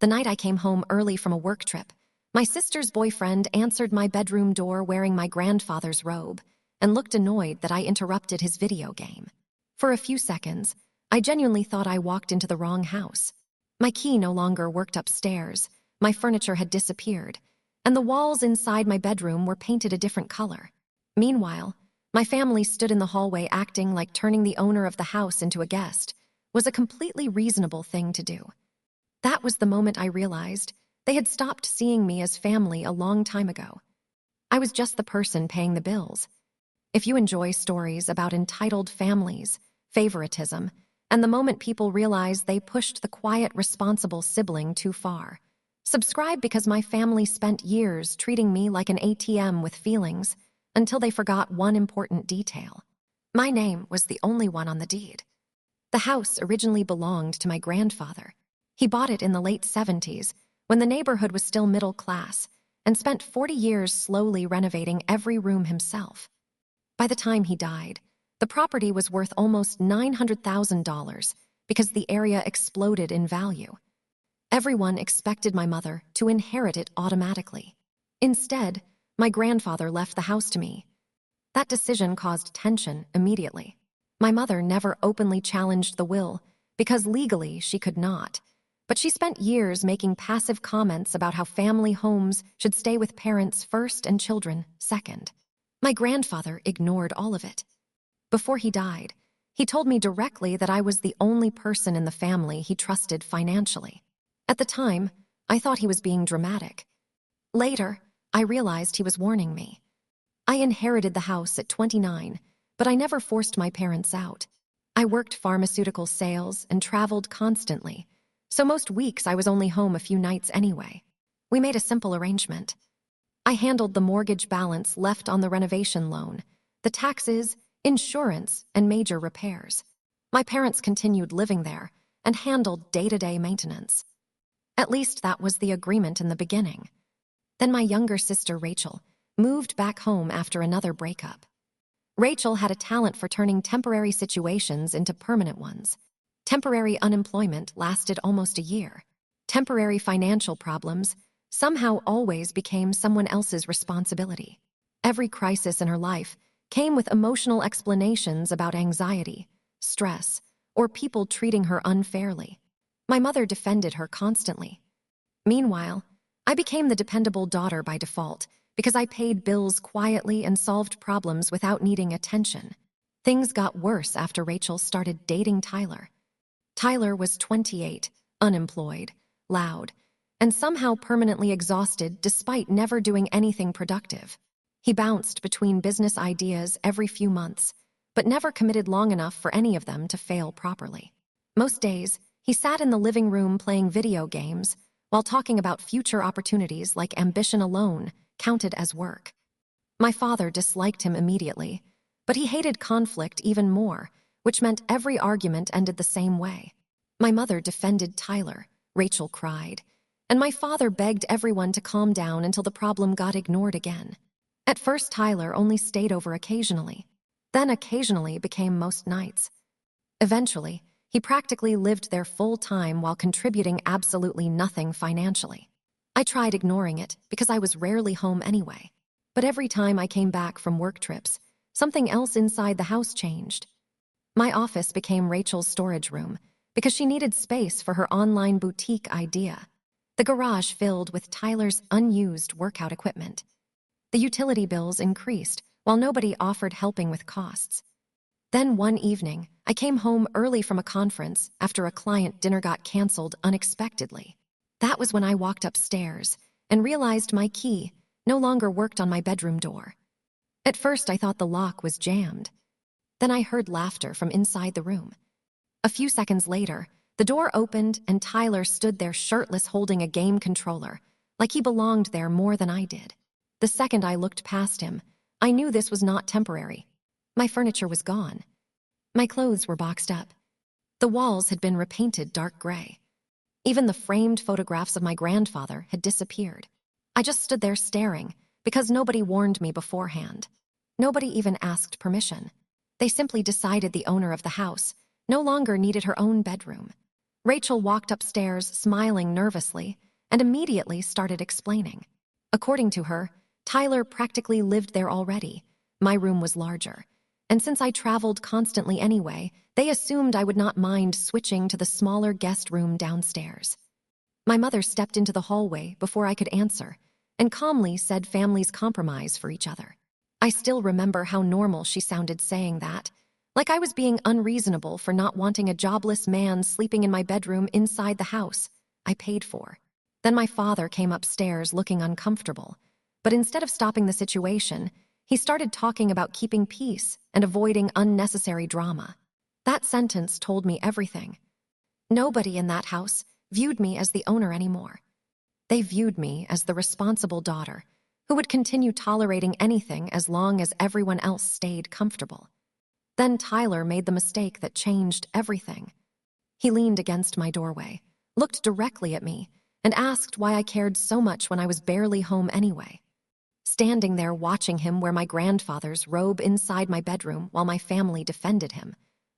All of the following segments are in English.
The night I came home early from a work trip, my sister's boyfriend answered my bedroom door wearing my grandfather's robe and looked annoyed that I interrupted his video game. For a few seconds, I genuinely thought I walked into the wrong house. My key no longer worked upstairs, my furniture had disappeared, and the walls inside my bedroom were painted a different color. Meanwhile, my family stood in the hallway acting like turning the owner of the house into a guest was a completely reasonable thing to do. That was the moment I realized they had stopped seeing me as family a long time ago. I was just the person paying the bills. If you enjoy stories about entitled families, favoritism, and the moment people realize they pushed the quiet, responsible sibling too far, subscribe, because my family spent years treating me like an ATM with feelings until they forgot one important detail. My name was the only one on the deed. The house originally belonged to my grandfather. He bought it in the late 70s, when the neighborhood was still middle class, and spent 40 years slowly renovating every room himself. By the time he died, the property was worth almost $900,000 because the area exploded in value. Everyone expected my mother to inherit it automatically. Instead, my grandfather left the house to me. That decision caused tension immediately. My mother never openly challenged the will because legally she could not, but she spent years making passive comments about how family homes should stay with parents first and children second. My grandfather ignored all of it. Before he died, he told me directly that I was the only person in the family he trusted financially. At the time, I thought he was being dramatic. Later, I realized he was warning me. I inherited the house at 29, but I never forced my parents out. I worked pharmaceutical sales and traveled constantly, so most weeks I was only home a few nights anyway. We made a simple arrangement. I handled the mortgage balance left on the renovation loan, the taxes, insurance, and major repairs. My parents continued living there and handled day-to-day maintenance. At least that was the agreement in the beginning. Then my younger sister, Rachel, moved back home after another breakup. Rachel had a talent for turning temporary situations into permanent ones. Temporary unemployment lasted almost a year. Temporary financial problems somehow always became someone else's responsibility. Every crisis in her life came with emotional explanations about anxiety, stress, or people treating her unfairly. My mother defended her constantly. Meanwhile, I became the dependable daughter by default because I paid bills quietly and solved problems without needing attention. Things got worse after Rachel started dating Tyler. Tyler was 28, unemployed, loud, and somehow permanently exhausted despite never doing anything productive. He bounced between business ideas every few months, but never committed long enough for any of them to fail properly. Most days, he sat in the living room playing video games while talking about future opportunities like ambition alone counted as work. My father disliked him immediately, but he hated conflict even more, which meant every argument ended the same way. My mother defended Tyler, Rachel cried, and my father begged everyone to calm down until the problem got ignored again. At first, Tyler only stayed over occasionally, then occasionally became most nights. Eventually, he practically lived there full-time while contributing absolutely nothing financially. I tried ignoring it because I was rarely home anyway, but every time I came back from work trips, something else inside the house changed. My office became Rachel's storage room because she needed space for her online boutique idea. The garage filled with Tyler's unused workout equipment. The utility bills increased while nobody offered helping with costs. Then one evening, I came home early from a conference after a client dinner got canceled unexpectedly. That was when I walked upstairs and realized my key no longer worked on my bedroom door. At first, I thought the lock was jammed. Then I heard laughter from inside the room. A few seconds later, the door opened and Tyler stood there shirtless holding a game controller, like he belonged there more than I did. The second I looked past him, I knew this was not temporary. My furniture was gone. My clothes were boxed up. The walls had been repainted dark gray. Even the framed photographs of my grandfather had disappeared. I just stood there staring because nobody warned me beforehand. Nobody even asked permission. They simply decided the owner of the house no longer needed her own bedroom. Rachel walked upstairs, smiling nervously, and immediately started explaining. According to her, Tyler practically lived there already. My room was larger, and since I traveled constantly anyway, they assumed I would not mind switching to the smaller guest room downstairs. My mother stepped into the hallway before I could answer, and calmly said families compromise for each other. I still remember how normal she sounded saying that, like I was being unreasonable for not wanting a jobless man sleeping in my bedroom inside the house I paid for. Then my father came upstairs looking uncomfortable, but instead of stopping the situation, he started talking about keeping peace and avoiding unnecessary drama. That sentence told me everything. Nobody in that house viewed me as the owner anymore. They viewed me as the responsible daughter who would continue tolerating anything as long as everyone else stayed comfortable. Then Tyler made the mistake that changed everything. He leaned against my doorway, looked directly at me, and asked why I cared so much when I was barely home anyway. Standing there watching him wear my grandfather's robe inside my bedroom while my family defended him,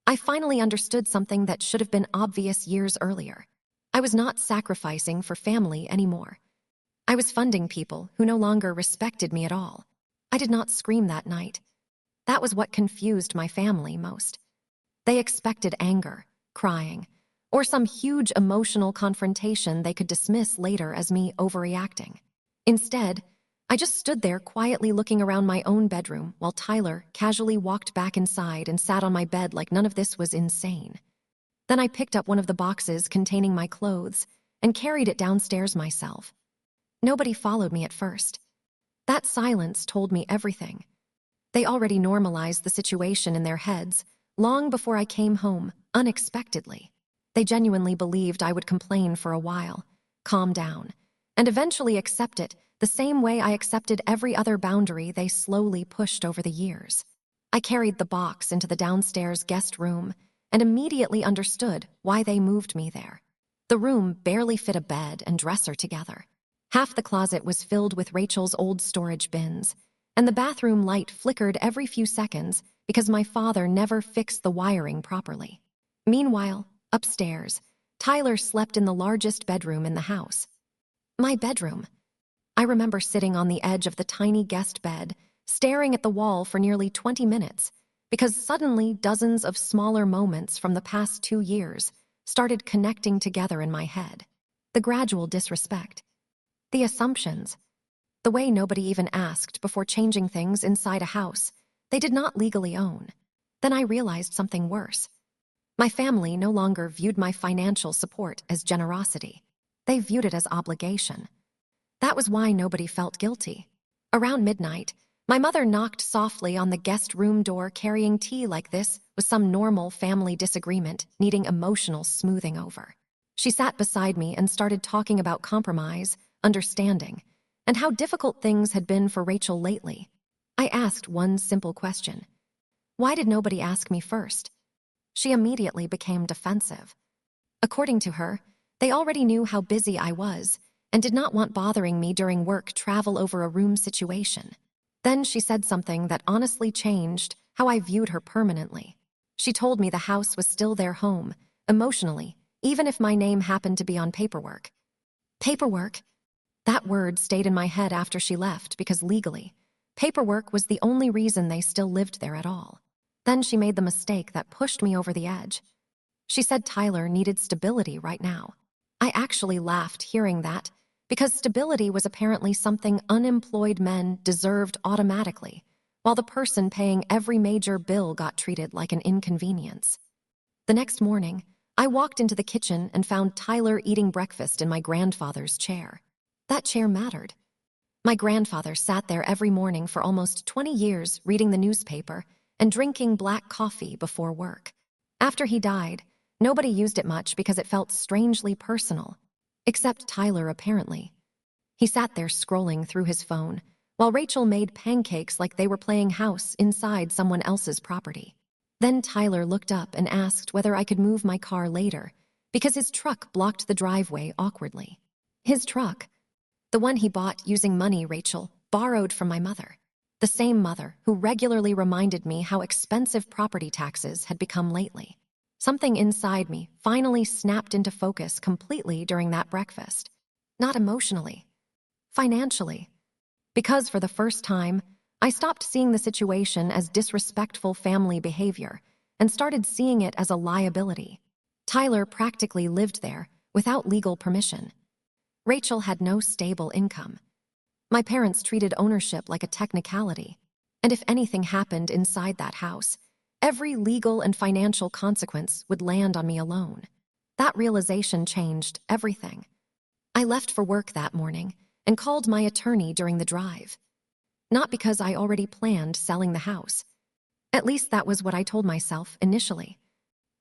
I finally understood something that should have been obvious years earlier. I was not sacrificing for family anymore. I was funding people who no longer respected me at all. I did not scream that night. That was what confused my family most. They expected anger, crying, or some huge emotional confrontation they could dismiss later as me overreacting. Instead, I just stood there quietly looking around my own bedroom while Tyler casually walked back inside and sat on my bed like none of this was insane. Then I picked up one of the boxes containing my clothes and carried it downstairs myself. Nobody followed me at first. That silence told me everything. They already normalized the situation in their heads long before I came home, unexpectedly. They genuinely believed I would complain for a while, calm down, and eventually accept it the same way I accepted every other boundary they slowly pushed over the years. I carried the box into the downstairs guest room and immediately understood why they moved me there. The room barely fit a bed and dresser together. Half the closet was filled with Rachel's old storage bins, and the bathroom light flickered every few seconds because my father never fixed the wiring properly. Meanwhile, upstairs, Tyler slept in the largest bedroom in the house. My bedroom. I remember sitting on the edge of the tiny guest bed, staring at the wall for nearly 20 minutes, because suddenly dozens of smaller moments from the past 2 years started connecting together in my head. The gradual disrespect, the assumptions, the way nobody even asked before changing things inside a house they did not legally own. Then I realized something worse. My family no longer viewed my financial support as generosity. They viewed it as obligation. That was why nobody felt guilty. Around midnight, my mother knocked softly on the guest room door. Carrying tea like this was some normal family disagreement needing emotional smoothing over. She sat beside me and started talking about compromise, understanding, and how difficult things had been for Rachel lately. I asked one simple question. Why did nobody ask me first? She immediately became defensive. According to her, they already knew how busy I was and did not want bothering me during work travel over a room situation. Then she said something that honestly changed how I viewed her permanently. She told me the house was still their home, emotionally, even if my name happened to be on paperwork. Paperwork? That word stayed in my head after she left because legally, paperwork was the only reason they still lived there at all. Then she made the mistake that pushed me over the edge. She said Tyler needed stability right now. I actually laughed hearing that, because stability was apparently something unemployed men deserved automatically, while the person paying every major bill got treated like an inconvenience. The next morning, I walked into the kitchen and found Tyler eating breakfast in my grandfather's chair. That chair mattered. My grandfather sat there every morning for almost 20 years reading the newspaper and drinking black coffee before work. After he died, nobody used it much because it felt strangely personal. Except Tyler, apparently. He sat there scrolling through his phone, while Rachel made pancakes like they were playing house inside someone else's property. Then Tyler looked up and asked whether I could move my car later, because his truck blocked the driveway awkwardly. His truck. The one he bought using money Rachel borrowed from my mother. The same mother who regularly reminded me how expensive property taxes had become lately. Something inside me finally snapped into focus completely during that breakfast. Not emotionally, financially. Because for the first time, I stopped seeing the situation as disrespectful family behavior and started seeing it as a liability. Tyler practically lived there without legal permission. Rachel had no stable income. My parents treated ownership like a technicality, and if anything happened inside that house, every legal and financial consequence would land on me alone. That realization changed everything. I left for work that morning and called my attorney during the drive. Not because I already planned selling the house. At least that was what I told myself initially.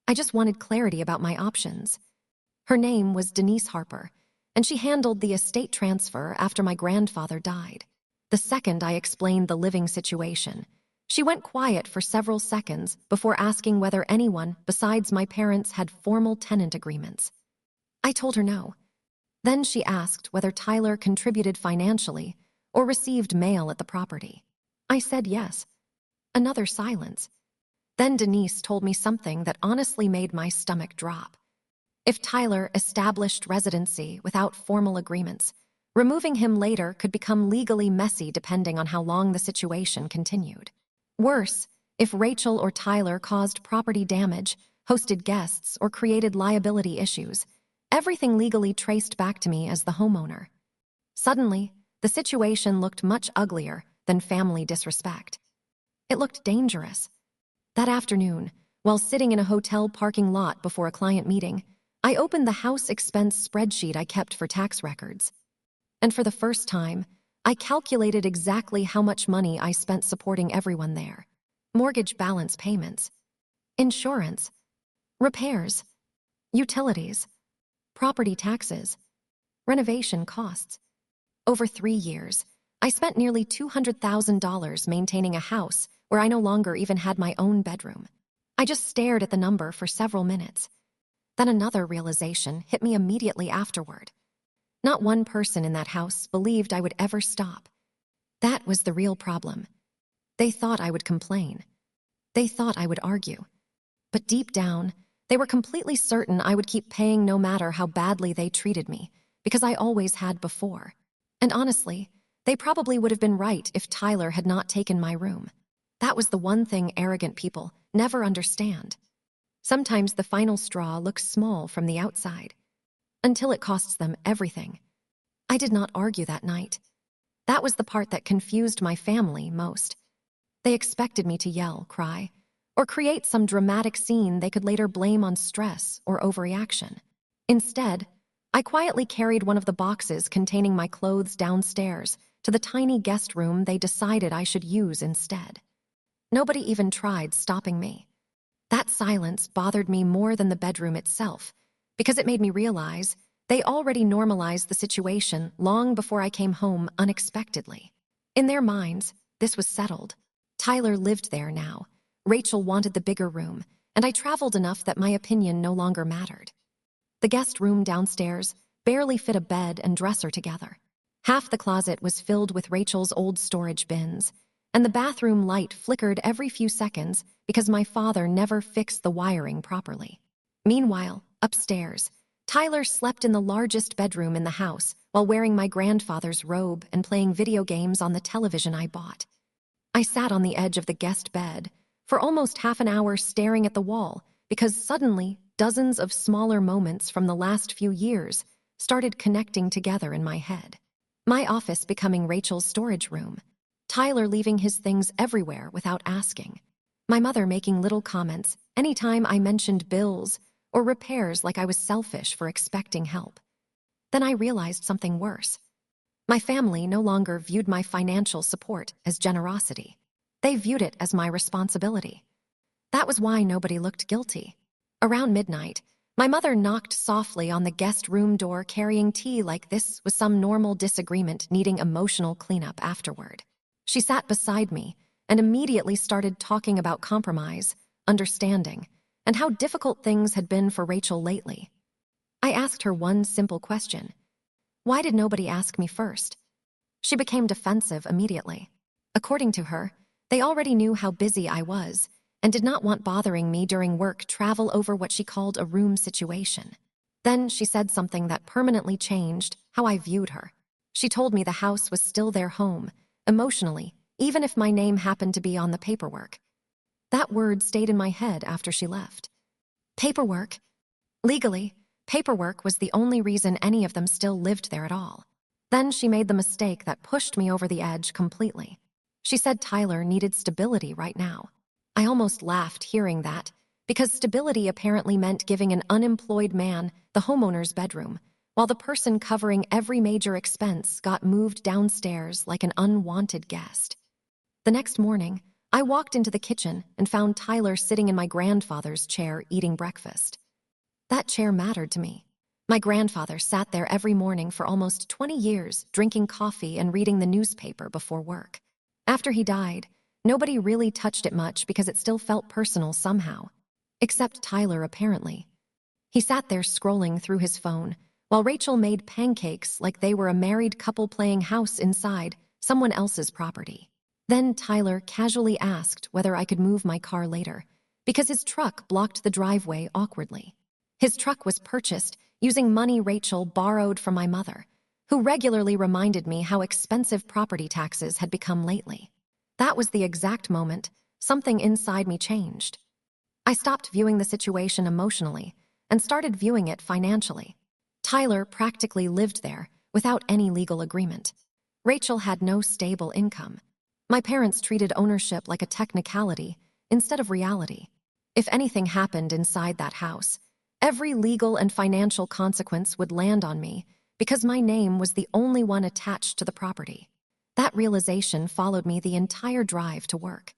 I just wanted clarity about my options. Her name was Denise Harper, and she handled the estate transfer after my grandfather died. The second I explained the living situation, she went quiet for several seconds before asking whether anyone besides my parents had formal tenant agreements. I told her no. Then she asked whether Tyler contributed financially or received mail at the property. I said yes. Another silence. Then Denise told me something that honestly made my stomach drop. If Tyler established residency without formal agreements, removing him later could become legally messy depending on how long the situation continued. Worse, if Rachel or Tyler caused property damage, hosted guests, or created liability issues, everything legally traced back to me as the homeowner. Suddenly, the situation looked much uglier than family disrespect. It looked dangerous. That afternoon, while sitting in a hotel parking lot before a client meeting, I opened the house expense spreadsheet I kept for tax records. And for the first time, I calculated exactly how much money I spent supporting everyone there. Mortgage balance payments, insurance, repairs, utilities, property taxes, renovation costs. Over 3 years, I spent nearly $200,000 maintaining a house where I no longer even had my own bedroom. I just stared at the number for several minutes. Then another realization hit me immediately afterward. Not one person in that house believed I would ever stop. That was the real problem. They thought I would complain. They thought I would argue. But deep down, they were completely certain I would keep paying no matter how badly they treated me, because I always had before. And honestly, they probably would have been right if Tyler had not taken my room. That was the one thing arrogant people never understand. Sometimes the final straw looks small from the outside, until it costs them everything. I did not argue that night. That was the part that confused my family most. They expected me to yell, cry, or create some dramatic scene they could later blame on stress or overreaction. Instead, I quietly carried one of the boxes containing my clothes downstairs to the tiny guest room they decided I should use instead. Nobody even tried stopping me. That silence bothered me more than the bedroom itself, because it made me realize they already normalized the situation long before I came home unexpectedly. In their minds, this was settled. Tyler lived there now. Rachel wanted the bigger room, and I traveled enough that my opinion no longer mattered. The guest room downstairs barely fit a bed and dresser together. Half the closet was filled with Rachel's old storage bins, and the bathroom light flickered every few seconds because my father never fixed the wiring properly. Meanwhile, upstairs, Tyler slept in the largest bedroom in the house while wearing my grandfather's robe and playing video games on the television I bought. I sat on the edge of the guest bed for almost half an hour staring at the wall because suddenly dozens of smaller moments from the last few years started connecting together in my head. My office becoming Rachel's storage room. Tyler leaving his things everywhere without asking. My mother making little comments anytime I mentioned bills or repairs like I was selfish for expecting help. Then I realized something worse. My family no longer viewed my financial support as generosity. They viewed it as my responsibility. That was why nobody looked guilty. Around midnight, my mother knocked softly on the guest room door carrying tea like this was some normal disagreement needing emotional cleanup afterward. She sat beside me and immediately started talking about compromise, understanding, and how difficult things had been for Rachel lately. I asked her one simple question. Why did nobody ask me first? She became defensive immediately. According to her, they already knew how busy I was, and did not want bothering me during work travel over what she called a room situation. Then she said something that permanently changed how I viewed her. She told me the house was still their home, emotionally, even if my name happened to be on the paperwork. That word stayed in my head after she left. Paperwork. Legally, paperwork was the only reason any of them still lived there at all. Then she made the mistake that pushed me over the edge completely. She said Tyler needed stability right now. I almost laughed hearing that, because stability apparently meant giving an unemployed man the homeowner's bedroom, while the person covering every major expense got moved downstairs like an unwanted guest. The next morning, I walked into the kitchen and found Tyler sitting in my grandfather's chair eating breakfast. That chair mattered to me. My grandfather sat there every morning for almost 20 years, drinking coffee and reading the newspaper before work. After he died, nobody really touched it much because it still felt personal somehow. Except Tyler, apparently. He sat there scrolling through his phone, while Rachel made pancakes like they were a married couple playing house inside someone else's property. Then Tyler casually asked whether I could move my car later, because his truck blocked the driveway awkwardly. His truck was purchased using money Rachel borrowed from my mother, who regularly reminded me how expensive property taxes had become lately. That was the exact moment something inside me changed. I stopped viewing the situation emotionally and started viewing it financially. Tyler practically lived there without any legal agreement. Rachel had no stable income. My parents treated ownership like a technicality instead of reality. If anything happened inside that house, every legal and financial consequence would land on me because my name was the only one attached to the property. That realization followed me the entire drive to work.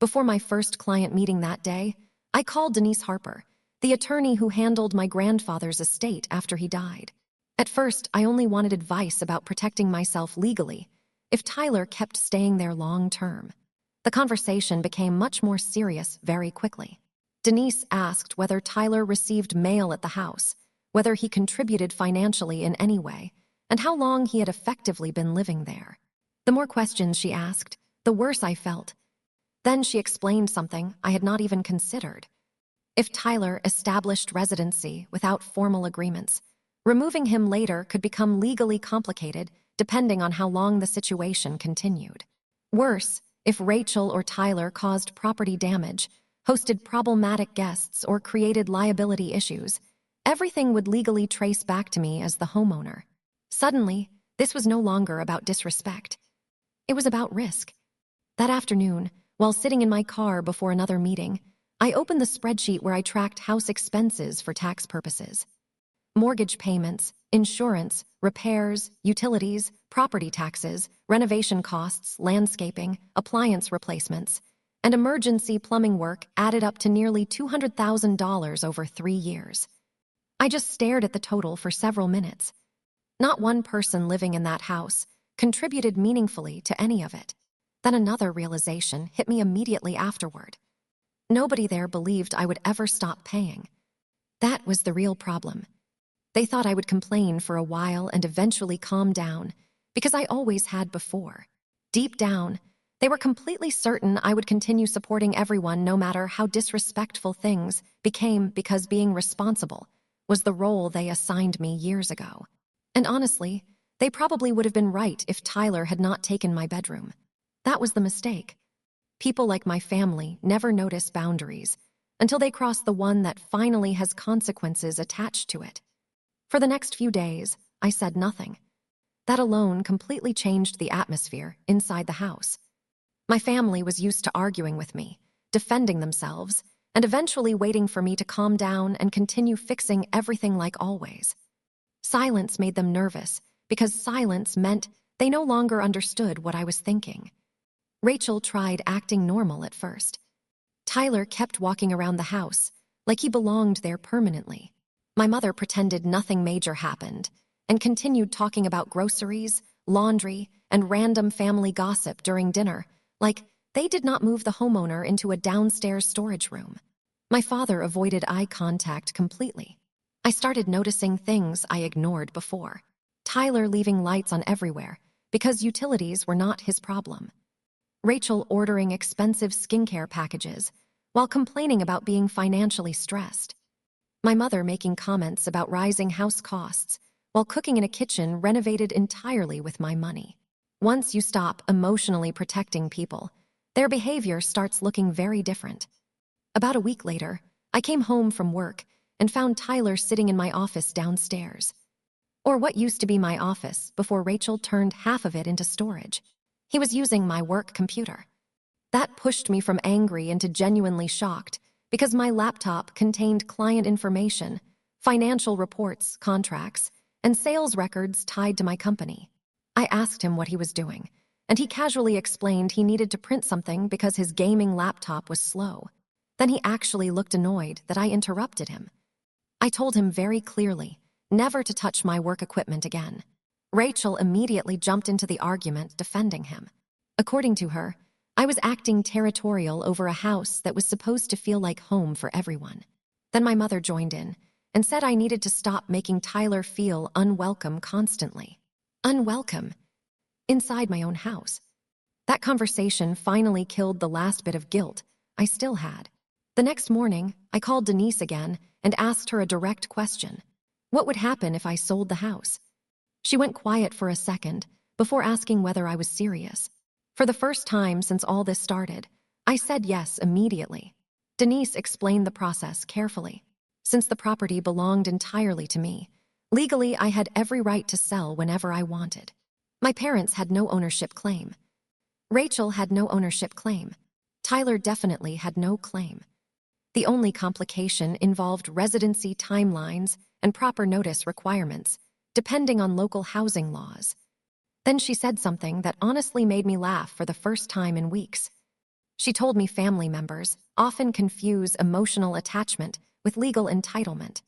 Before my first client meeting that day, I called Denise Harper, the attorney who handled my grandfather's estate after he died. At first, I only wanted advice about protecting myself legally if Tyler kept staying there long term. The conversation became much more serious very quickly. Denise asked whether Tyler received mail at the house, whether he contributed financially in any way, and how long he had effectively been living there. The more questions she asked, the worse I felt. Then she explained something I had not even considered. If Tyler established residency without formal agreements, removing him later could become legally complicated depending on how long the situation continued. Worse, if Rachel or Tyler caused property damage, hosted problematic guests, or created liability issues, everything would legally trace back to me as the homeowner. Suddenly, this was no longer about disrespect. It was about risk. That afternoon, while sitting in my car before another meeting, I opened the spreadsheet where I tracked house expenses for tax purposes. Mortgage payments, insurance, repairs, utilities, property taxes, renovation costs, landscaping, appliance replacements, and emergency plumbing work added up to nearly $200,000 over 3 years. I just stared at the total for several minutes. Not one person living in that house contributed meaningfully to any of it. Then another realization hit me immediately afterward. Nobody there believed I would ever stop paying. That was the real problem. They thought I would complain for a while and eventually calm down, because I always had before. Deep down, they were completely certain I would continue supporting everyone no matter how disrespectful things became, because being responsible was the role they assigned me years ago. And honestly, they probably would have been right if Tyler had not taken my bedroom. That was the mistake. People like my family never notice boundaries until they cross the one that finally has consequences attached to it. For the next few days, I said nothing. That alone completely changed the atmosphere inside the house. My family was used to arguing with me, defending themselves, and eventually waiting for me to calm down and continue fixing everything like always. Silence made them nervous, because silence meant they no longer understood what I was thinking. Rachel tried acting normal at first. Tyler kept walking around the house, like he belonged there permanently. My mother pretended nothing major happened, and continued talking about groceries, laundry, and random family gossip during dinner, like they did not move the homeowner into a downstairs storage room. My father avoided eye contact completely. I started noticing things I ignored before. Tyler leaving lights on everywhere, because utilities were not his problem. Rachel ordering expensive skincare packages, while complaining about being financially stressed. My mother making comments about rising house costs, while cooking in a kitchen renovated entirely with my money. Once you stop emotionally protecting people, their behavior starts looking very different. About a week later, I came home from work and found Tyler sitting in my office downstairs. Or what used to be my office before Rachel turned half of it into storage. He was using my work computer. That pushed me from angry into genuinely shocked because my laptop contained client information, financial reports, contracts, and sales records tied to my company. I asked him what he was doing, and he casually explained he needed to print something because his gaming laptop was slow. Then he actually looked annoyed that I interrupted him. I told him very clearly never to touch my work equipment again. Rachel immediately jumped into the argument defending him. According to her, I was acting territorial over a house that was supposed to feel like home for everyone. Then my mother joined in and said I needed to stop making Tyler feel unwelcome constantly. Unwelcome? Inside my own house. That conversation finally killed the last bit of guilt I still had. The next morning, I called Denise again and asked her a direct question. What would happen if I sold the house? She went quiet for a second before asking whether I was serious. For the first time since all this started, I said yes immediately. Denise explained the process carefully. Since the property belonged entirely to me, legally I had every right to sell whenever I wanted. My parents had no ownership claim. Rachel had no ownership claim. Tyler definitely had no claim. The only complication involved residency timelines and proper notice requirements, depending on local housing laws. Then she said something that honestly made me laugh for the first time in weeks. She told me family members often confuse emotional attachment with legal entitlement.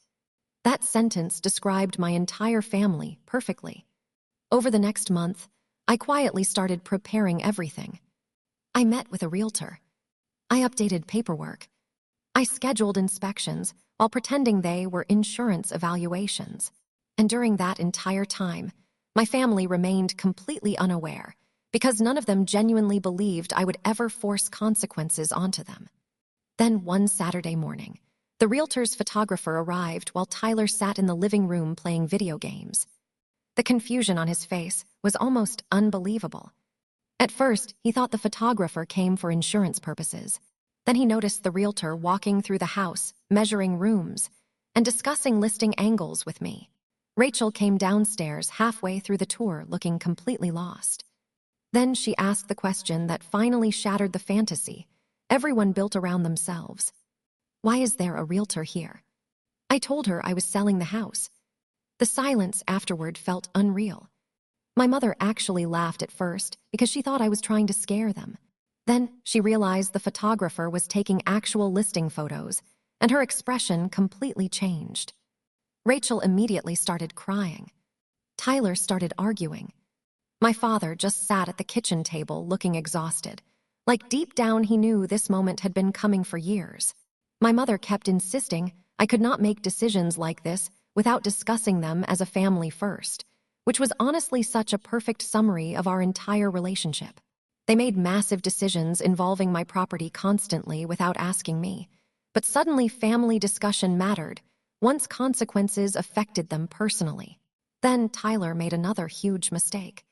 That sentence described my entire family perfectly. Over the next month, I quietly started preparing everything. I met with a realtor. I updated paperwork. I scheduled inspections while pretending they were insurance evaluations. And during that entire time, my family remained completely unaware because none of them genuinely believed I would ever force consequences onto them. Then one Saturday morning, the realtor's photographer arrived while Tyler sat in the living room playing video games. The confusion on his face was almost unbelievable. At first, he thought the photographer came for insurance purposes. Then he noticed the realtor walking through the house, measuring rooms, and discussing listing angles with me. Rachel came downstairs halfway through the tour looking completely lost. Then she asked the question that finally shattered the fantasy everyone built around themselves. Why is there a realtor here? I told her I was selling the house. The silence afterward felt unreal. My mother actually laughed at first because she thought I was trying to scare them. Then she realized the photographer was taking actual listing photos, and her expression completely changed. Rachel immediately started crying. Tyler started arguing. My father just sat at the kitchen table looking exhausted, like deep down he knew this moment had been coming for years. My mother kept insisting I could not make decisions like this without discussing them as a family first, which was honestly such a perfect summary of our entire relationship. They made massive decisions involving my property constantly without asking me, but suddenly family discussion mattered once consequences affected them personally. Then Tyler made another huge mistake.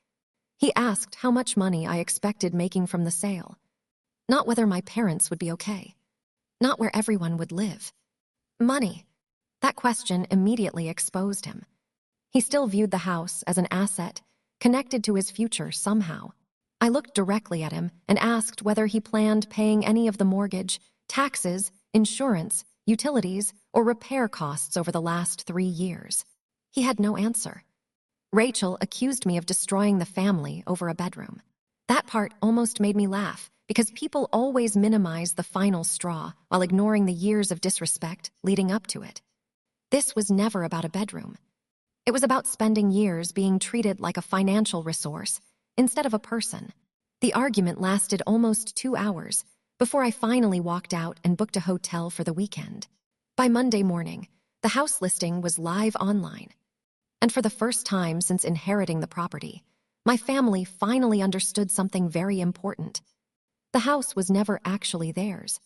He asked how much money I expected making from the sale. Not whether my parents would be okay. Not where everyone would live. Money. That question immediately exposed him. He still viewed the house as an asset, connected to his future somehow. I looked directly at him and asked whether he planned paying any of the mortgage, taxes, insurance, utilities, or repair costs over the last 3 years. He had no answer. Rachel accused me of destroying the family over a bedroom. That part almost made me laugh because people always minimize the final straw while ignoring the years of disrespect leading up to it. This was never about a bedroom. It was about spending years being treated like a financial resource instead of a person. The argument lasted almost 2 hours before I finally walked out and booked a hotel for the weekend. By Monday morning, the house listing was live online. And for the first time since inheriting the property, my family finally understood something very important. The house was never actually theirs.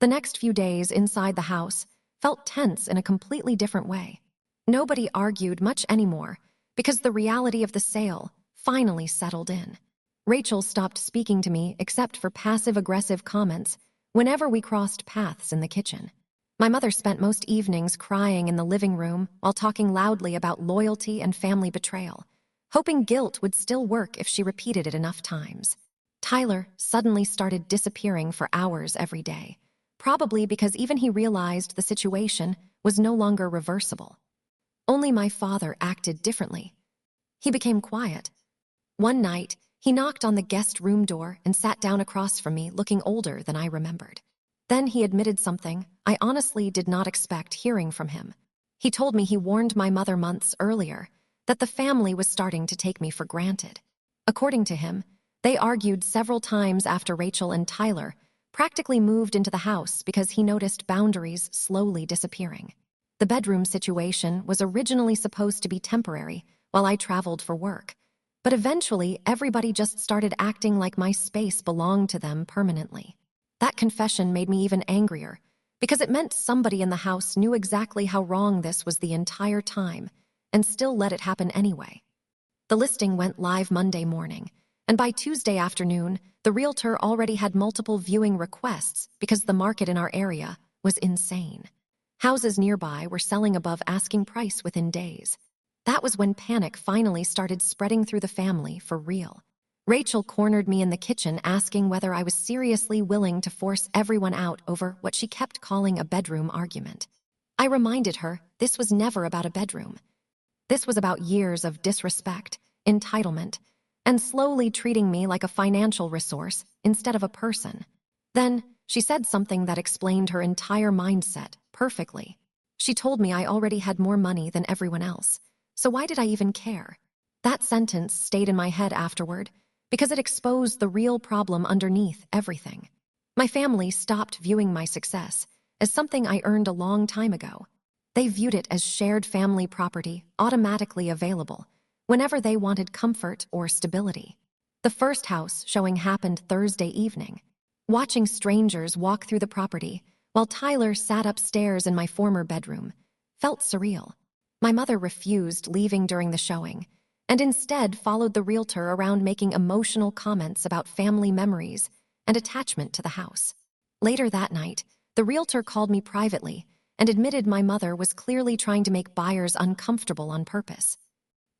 The next few days inside the house felt tense in a completely different way. Nobody argued much anymore because the reality of the sale finally settled in. Rachel stopped speaking to me except for passive-aggressive comments whenever we crossed paths in the kitchen. My mother spent most evenings crying in the living room while talking loudly about loyalty and family betrayal, hoping guilt would still work if she repeated it enough times. Tyler suddenly started disappearing for hours every day, probably because even he realized the situation was no longer reversible. Only my father acted differently. He became quiet. One night, he knocked on the guest room door and sat down across from me, looking older than I remembered. Then he admitted something I honestly did not expect hearing from him. He told me he warned my mother months earlier that the family was starting to take me for granted. According to him, they argued several times after Rachel and Tyler practically moved into the house because he noticed boundaries slowly disappearing. The bedroom situation was originally supposed to be temporary while I traveled for work, but eventually everybody just started acting like my space belonged to them permanently. That confession made me even angrier because it meant somebody in the house knew exactly how wrong this was the entire time and still let it happen anyway. The listing went live Monday morning, and by Tuesday afternoon, the realtor already had multiple viewing requests because the market in our area was insane. Houses nearby were selling above asking price within days. That was when panic finally started spreading through the family for real. Rachel cornered me in the kitchen asking whether I was seriously willing to force everyone out over what she kept calling a bedroom argument. I reminded her this was never about a bedroom. This was about years of disrespect, entitlement, and slowly treating me like a financial resource instead of a person. Then, she said something that explained her entire mindset perfectly. She told me I already had more money than everyone else, so why did I even care? That sentence stayed in my head afterward because it exposed the real problem underneath everything. My family stopped viewing my success as something I earned a long time ago. They viewed it as shared family property, automatically available, whenever they wanted comfort or stability. The first house showing happened Thursday evening. Watching strangers walk through the property while Tyler sat upstairs in my former bedroom felt surreal. My mother refused leaving during the showing and instead followed the realtor around making emotional comments about family memories and attachment to the house. Later that night, the realtor called me privately and admitted my mother was clearly trying to make buyers uncomfortable on purpose.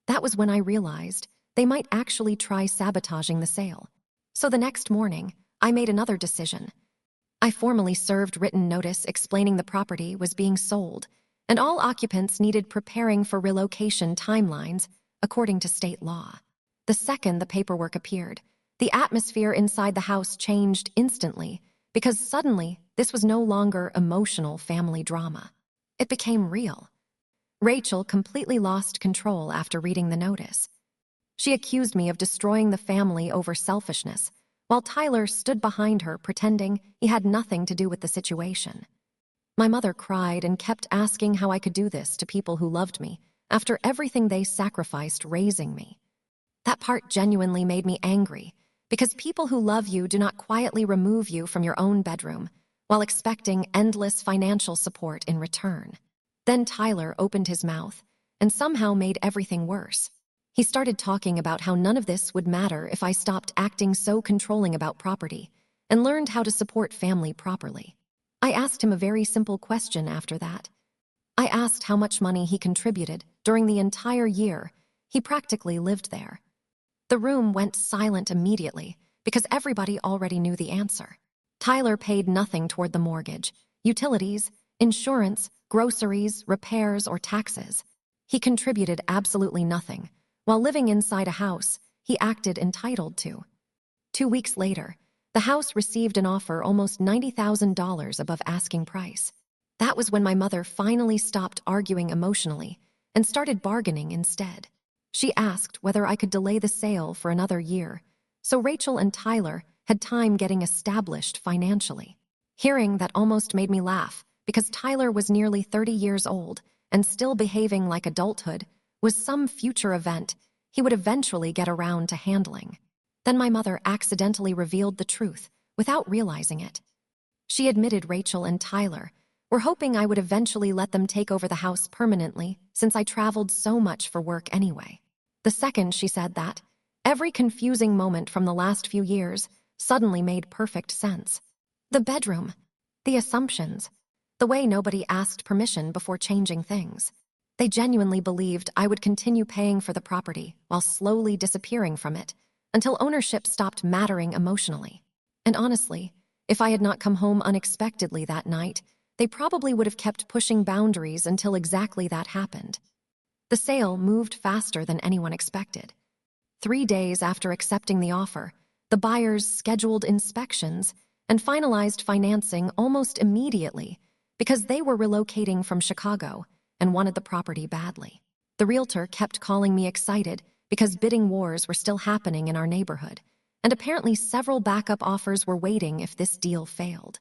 That was when I realized they might actually try sabotaging the sale. So the next morning, I made another decision. I formally served written notice explaining the property was being sold, and all occupants needed preparing for relocation timelines according to state law. The second the paperwork appeared, the atmosphere inside the house changed instantly because suddenly this was no longer emotional family drama. It became real. Rachel completely lost control after reading the notice. She accused me of destroying the family over selfishness, while Tyler stood behind her pretending he had nothing to do with the situation. My mother cried and kept asking how I could do this to people who loved me after everything they sacrificed raising me. That part genuinely made me angry, because people who love you do not quietly remove you from your own bedroom while expecting endless financial support in return. Then Tyler opened his mouth and somehow made everything worse. He started talking about how none of this would matter if I stopped acting so controlling about property and learned how to support family properly. I asked him a very simple question after that. I asked how much money he contributed during the entire year he practically lived there. The room went silent immediately because everybody already knew the answer. Tyler paid nothing toward the mortgage, utilities, insurance, groceries, repairs, or taxes. He contributed absolutely nothing. While living inside a house he acted entitled to. 2 weeks later, the house received an offer almost $90,000 above asking price. That was when my mother finally stopped arguing emotionally and started bargaining instead. She asked whether I could delay the sale for another year, so Rachel and Tyler had time getting established financially. Hearing that almost made me laugh, because Tyler was nearly 30 years old and still behaving like adulthood was some future event he would eventually get around to handling. Then my mother accidentally revealed the truth without realizing it. She admitted Rachel and Tyler were hoping I would eventually let them take over the house permanently since I traveled so much for work anyway. The second she said that, every confusing moment from the last few years suddenly made perfect sense. The bedroom, the assumptions, the way nobody asked permission before changing things. They genuinely believed I would continue paying for the property while slowly disappearing from it until ownership stopped mattering emotionally. And honestly, if I had not come home unexpectedly that night, they probably would have kept pushing boundaries until exactly that happened. The sale moved faster than anyone expected. 3 days after accepting the offer, the buyers scheduled inspections and finalized financing almost immediately because they were relocating from Chicago and wanted the property badly. The realtor kept calling me excited because bidding wars were still happening in our neighborhood, and apparently several backup offers were waiting if this deal failed.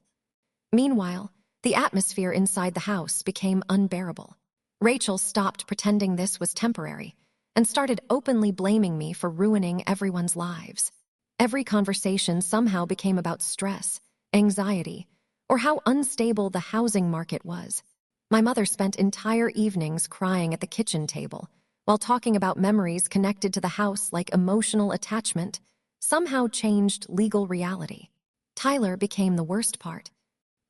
Meanwhile, the atmosphere inside the house became unbearable. Rachel stopped pretending this was temporary and started openly blaming me for ruining everyone's lives. Every conversation somehow became about stress, anxiety, or how unstable the housing market was. My mother spent entire evenings crying at the kitchen table while talking about memories connected to the house like emotional attachment somehow changed legal reality. Tyler became the worst part.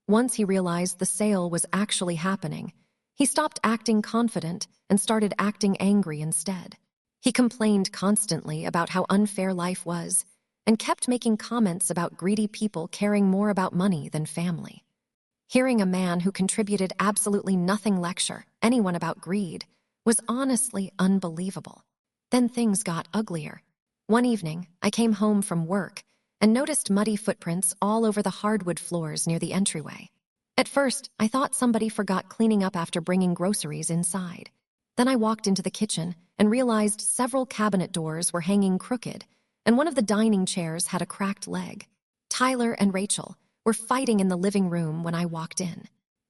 Once he realized the sale was actually happening, he stopped acting confident and started acting angry instead. He complained constantly about how unfair life was and kept making comments about greedy people caring more about money than family. Hearing a man who contributed absolutely nothing lecture anyone about greed was honestly unbelievable. Then things got uglier. One evening, I came home from work and noticed muddy footprints all over the hardwood floors near the entryway. At first, I thought somebody forgot cleaning up after bringing groceries inside. Then I walked into the kitchen and realized several cabinet doors were hanging crooked, and one of the dining chairs had a cracked leg. Tyler and Rachel were fighting in the living room when I walked in.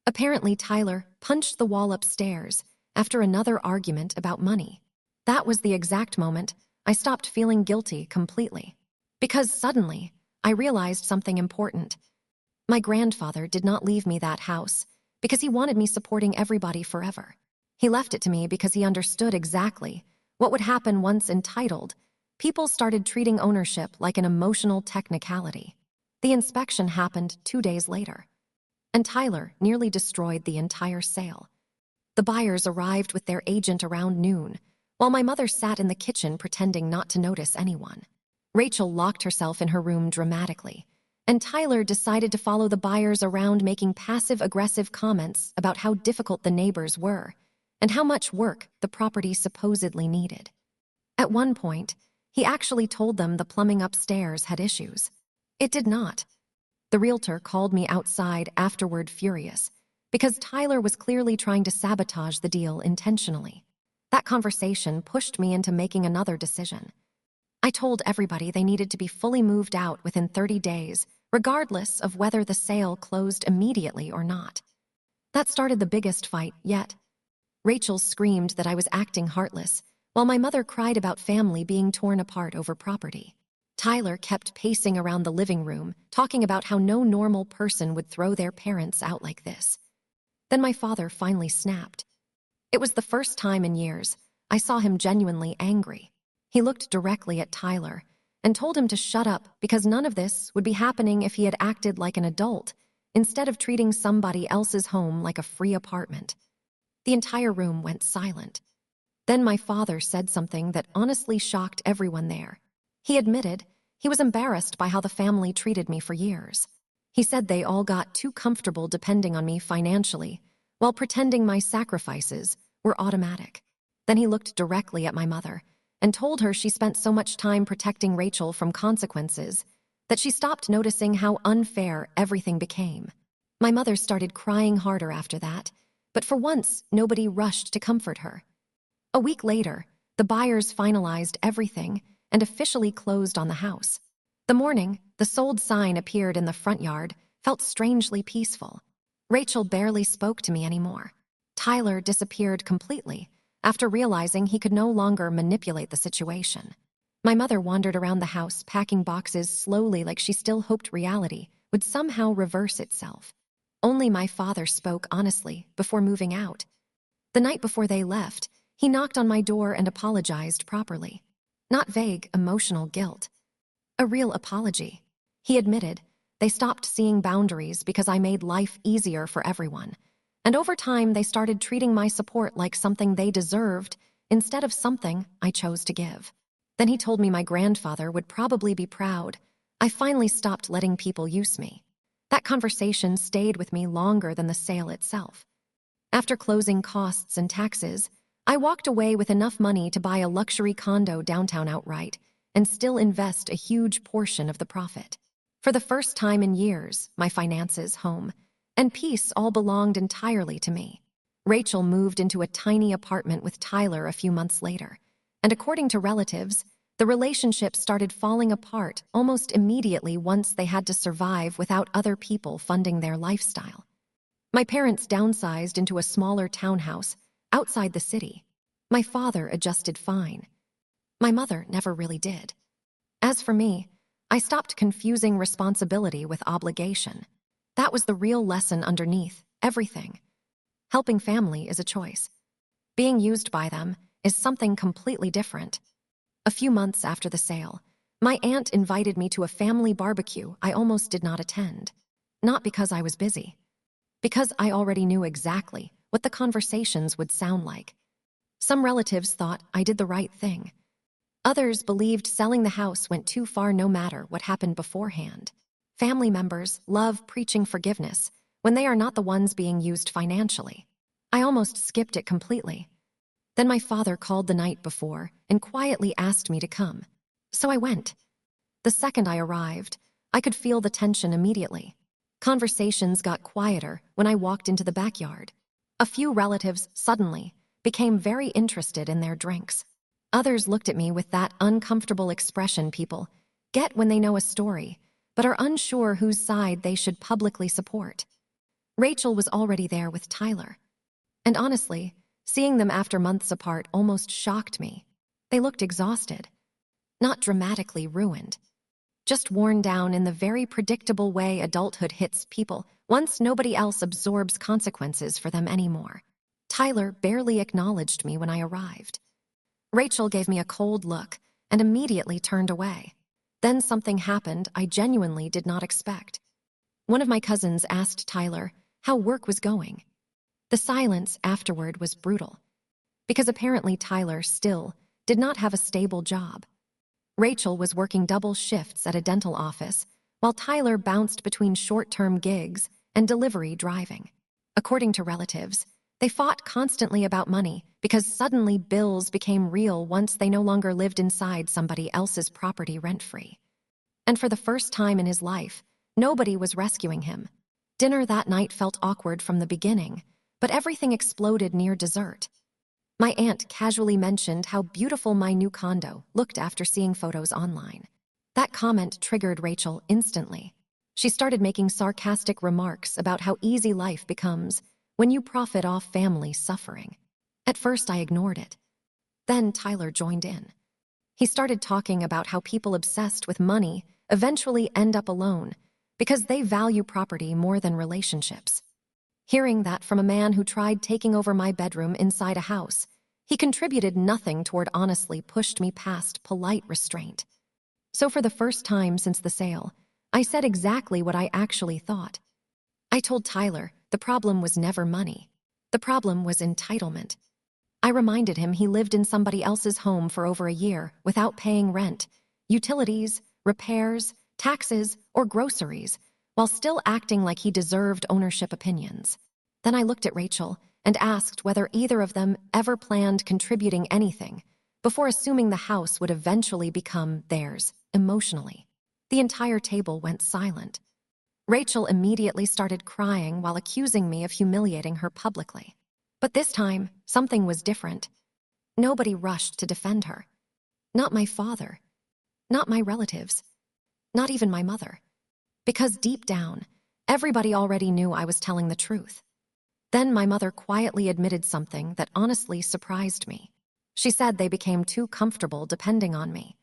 Apparently, Tyler punched the wall upstairs after another argument about money. That was the exact moment I stopped feeling guilty completely. Because suddenly, I realized something important. My grandfather did not leave me that house because he wanted me supporting everybody forever. He left it to me because he understood exactly what would happen once entitled. People started treating ownership like an emotional technicality. The inspection happened 2 days later, and Tyler nearly destroyed the entire sale. The buyers arrived with their agent around noon, while my mother sat in the kitchen pretending not to notice anyone. Rachel locked herself in her room dramatically, and Tyler decided to follow the buyers around making passive-aggressive comments about how difficult the neighbors were and how much work the property supposedly needed. At one point, he actually told them the plumbing upstairs had issues. It did not. The realtor called me outside afterward furious because Tyler was clearly trying to sabotage the deal intentionally. That conversation pushed me into making another decision. I told everybody they needed to be fully moved out within 30 days, regardless of whether the sale closed immediately or not. That started the biggest fight yet. Rachel screamed that I was acting heartless, while my mother cried about family being torn apart over property. Tyler kept pacing around the living room, talking about how no normal person would throw their parents out like this. Then my father finally snapped. It was the first time in years I saw him genuinely angry. He looked directly at Tyler and told him to shut up because none of this would be happening if he had acted like an adult instead of treating somebody else's home like a free apartment. The entire room went silent. Then my father said something that honestly shocked everyone there. He admitted he was embarrassed by how the family treated me for years. He said they all got too comfortable depending on me financially, while pretending my sacrifices were automatic. Then he looked directly at my mother and told her she spent so much time protecting Rachel from consequences that she stopped noticing how unfair everything became. My mother started crying harder after that, but for once, nobody rushed to comfort her. A week later, the buyers finalized everything and officially closed on the house. The morning the sold sign appeared in the front yard felt strangely peaceful. Rachel barely spoke to me anymore. Tyler disappeared completely after realizing he could no longer manipulate the situation. My mother wandered around the house, packing boxes slowly like she still hoped reality would somehow reverse itself. Only my father spoke honestly before moving out. The night before they left, he knocked on my door and apologized properly. Not vague, emotional guilt. A real apology. He admitted they stopped seeing boundaries because I made life easier for everyone. And over time, they started treating my support like something they deserved instead of something I chose to give. Then he told me my grandfather would probably be proud. I finally stopped letting people use me. That conversation stayed with me longer than the sale itself. After closing costs and taxes, I walked away with enough money to buy a luxury condo downtown outright and still invest a huge portion of the profit. For the first time in years, my finances, home, and peace all belonged entirely to me. Rachel moved into a tiny apartment with Tyler a few months later, and according to relatives, the relationship started falling apart almost immediately once they had to survive without other people funding their lifestyle. My parents downsized into a smaller townhouse outside the city. My father adjusted fine. My mother never really did. As for me, I stopped confusing responsibility with obligation. That was the real lesson underneath everything. Helping family is a choice. Being used by them is something completely different. A few months after the sale, my aunt invited me to a family barbecue I almost did not attend. Not because I was busy. Because I already knew exactly what the conversations would sound like. Some relatives thought I did the right thing. Others believed selling the house went too far no matter what happened beforehand. Family members love preaching forgiveness when they are not the ones being used financially. I almost skipped it completely. Then my father called the night before and quietly asked me to come. So I went. The second I arrived, I could feel the tension immediately. Conversations got quieter when I walked into the backyard. A few relatives suddenly became very interested in their drinks. Others looked at me with that uncomfortable expression people get when they know a story, but are unsure whose side they should publicly support. Rachel was already there with Tyler. And honestly, seeing them after months apart almost shocked me. They looked exhausted. Not dramatically ruined. Just worn down in the very predictable way adulthood hits people once nobody else absorbs consequences for them anymore. Tyler barely acknowledged me when I arrived. Rachel gave me a cold look and immediately turned away. Then something happened I genuinely did not expect. One of my cousins asked Tyler how work was going. The silence afterward was brutal, because apparently Tyler still did not have a stable job. Rachel was working double shifts at a dental office, while Tyler bounced between short-term gigs and delivery driving. According to relatives, they fought constantly about money because suddenly bills became real once they no longer lived inside somebody else's property rent-free. And for the first time in his life, nobody was rescuing him. Dinner that night felt awkward from the beginning, but everything exploded near dessert. My aunt casually mentioned how beautiful my new condo looked after seeing photos online. That comment triggered Rachel instantly. She started making sarcastic remarks about how easy life becomes when you profit off family suffering. At first, I ignored it. Then Tyler joined in. He started talking about how people obsessed with money eventually end up alone because they value property more than relationships. Hearing that from a man who tried taking over my bedroom inside a house, he contributed nothing toward honestly pushed me past polite restraint. So for the first time since the sale, I said exactly what I actually thought. I told Tyler the problem was never money. The problem was entitlement. I reminded him he lived in somebody else's home for over a year without paying rent, utilities, repairs, taxes, or groceries, while still acting like he deserved ownership opinions. Then I looked at Rachel and asked whether either of them ever planned contributing anything before assuming the house would eventually become theirs, emotionally. The entire table went silent. Rachel immediately started crying while accusing me of humiliating her publicly. But this time, something was different. Nobody rushed to defend her. Not my father. Not my relatives. Not even my mother. Because deep down, everybody already knew I was telling the truth. Then my mother quietly admitted something that honestly surprised me. She said they became too comfortable depending on me.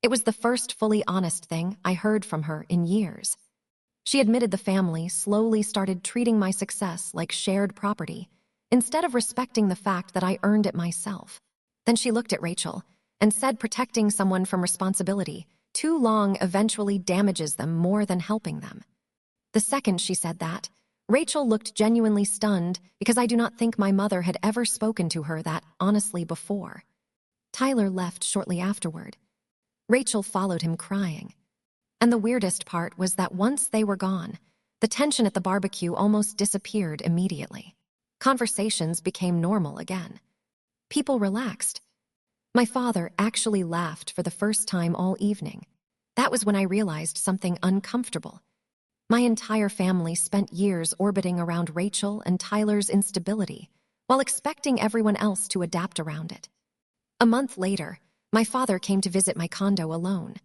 It was the first fully honest thing I heard from her in years. She admitted the family slowly started treating my success like shared property, instead of respecting the fact that I earned it myself. Then she looked at Rachel and said protecting someone from responsibility too long eventually damages them more than helping them. The second she said that, Rachel looked genuinely stunned because I do not think my mother had ever spoken to her that honestly before. Tyler left shortly afterward. Rachel followed him crying. And the weirdest part was that once they were gone, the tension at the barbecue almost disappeared immediately. Conversations became normal again. People relaxed. My father actually laughed for the first time all evening. That was when I realized something uncomfortable. My entire family spent years orbiting around Rachel and Tyler's instability, while expecting everyone else to adapt around it. A month later, my father came to visit my condo alone.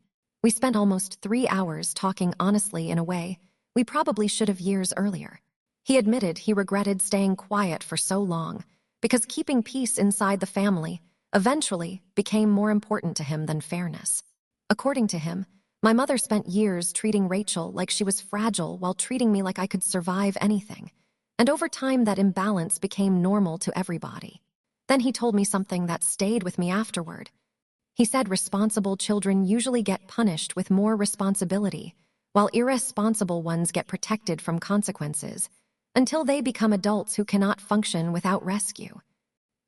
We spent almost 3 hours talking honestly in a way we probably should have years earlier. He admitted he regretted staying quiet for so long because keeping peace inside the family eventually became more important to him than fairness. According to him, my mother spent years treating Rachel like she was fragile while treating me like I could survive anything. And over time, that imbalance became normal to everybody. Then he told me something that stayed with me afterward. He said responsible children usually get punished with more responsibility, while irresponsible ones get protected from consequences, until they become adults who cannot function without rescue.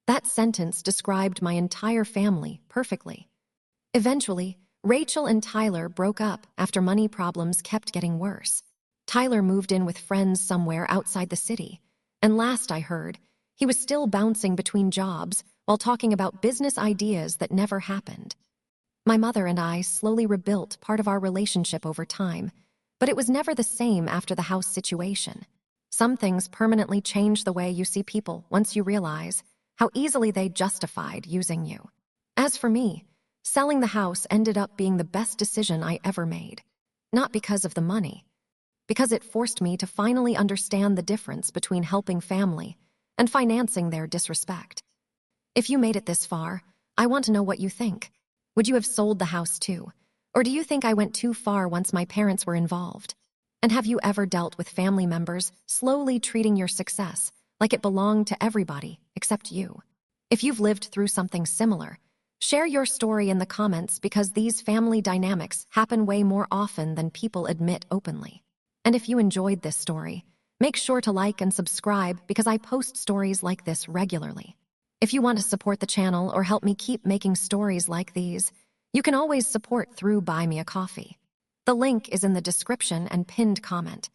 That sentence described my entire family perfectly. Eventually, Rachel and Tyler broke up after money problems kept getting worse. Tyler moved in with friends somewhere outside the city, and last I heard, he was still bouncing between jobs while talking about business ideas that never happened. My mother and I slowly rebuilt part of our relationship over time, but it was never the same after the house situation. Some things permanently change the way you see people once you realize how easily they justified using you. As for me, selling the house ended up being the best decision I ever made. Not because of the money, because it forced me to finally understand the difference between helping family and financing their disrespect. If you made it this far, I want to know what you think. Would you have sold the house too? Or do you think I went too far once my parents were involved? And have you ever dealt with family members slowly treating your success like it belonged to everybody except you? If you've lived through something similar, share your story in the comments because these family dynamics happen way more often than people admit openly. And if you enjoyed this story, make sure to like and subscribe because I post stories like this regularly. If you want to support the channel or help me keep making stories like these, you can always support through Buy Me a Coffee. The link is in the description and pinned comment.